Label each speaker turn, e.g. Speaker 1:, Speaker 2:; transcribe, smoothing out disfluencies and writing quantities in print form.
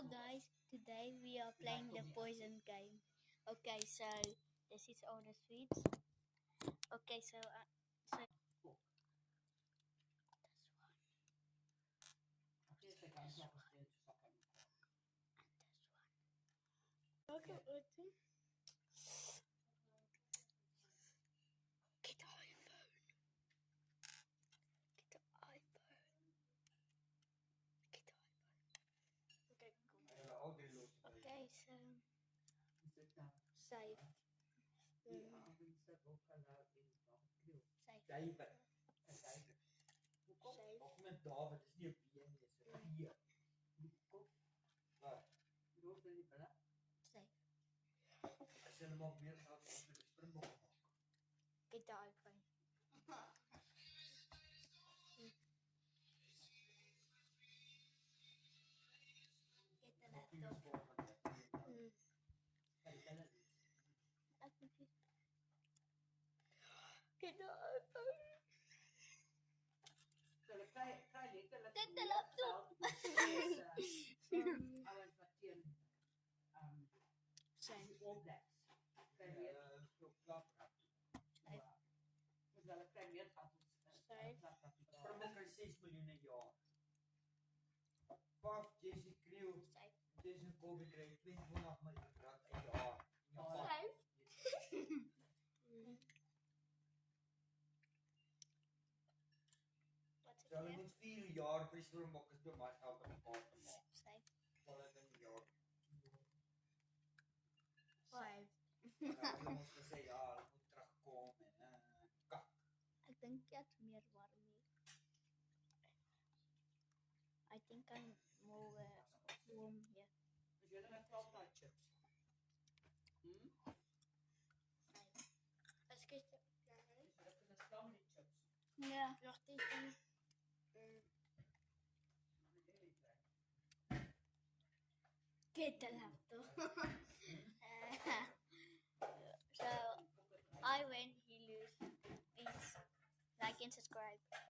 Speaker 1: Hello guys, today we are playing the poison game. Okay, so this is all the sweets. Okay, so this one, this one. Okay, get the iPhone. Get the iPhone. Get the iPhone. Okay, cool. Okay, so save. Save. Save.
Speaker 2: Hoekom met David? Dis nie 'n been nie, dis 'n veer. Kom. Waar? Loop in die binne.
Speaker 1: Save.
Speaker 2: As jy maak meer geld as met 'n springbok maak.
Speaker 1: Get the iPhone. Get the laptop. Get the iPhone. Get the laptop.
Speaker 2: Ouens wat teen
Speaker 1: Save.
Speaker 2: All Blacks. So klap. Dis hulle kry meer geld as
Speaker 1: Save.
Speaker 2: Springbok kry 6 miljoen 'n jaar. Paf Jesse Kriel,
Speaker 1: Save.
Speaker 2: Jason Kobe kry 22 miljoen rand 'n jaar.
Speaker 1: Save. What's it
Speaker 2: So hulle
Speaker 1: here?
Speaker 2: moet 4 jaar vir die Springbokke se baie geld op mekaar te maak.
Speaker 1: Save.
Speaker 2: Val dit in 'n jaar.
Speaker 1: Save.
Speaker 2: Hulle moet gesê ja, hulle moet terugkom en kak.
Speaker 1: Ek dink jy het meer warm hier. I think I'm more warm here.
Speaker 2: Is jy net Fanta chips?
Speaker 1: Save. As ek
Speaker 2: Is dit 'n slam die chips?
Speaker 1: ja, nog dit. Get the laptop. So I win, he lose. Please like and subscribe.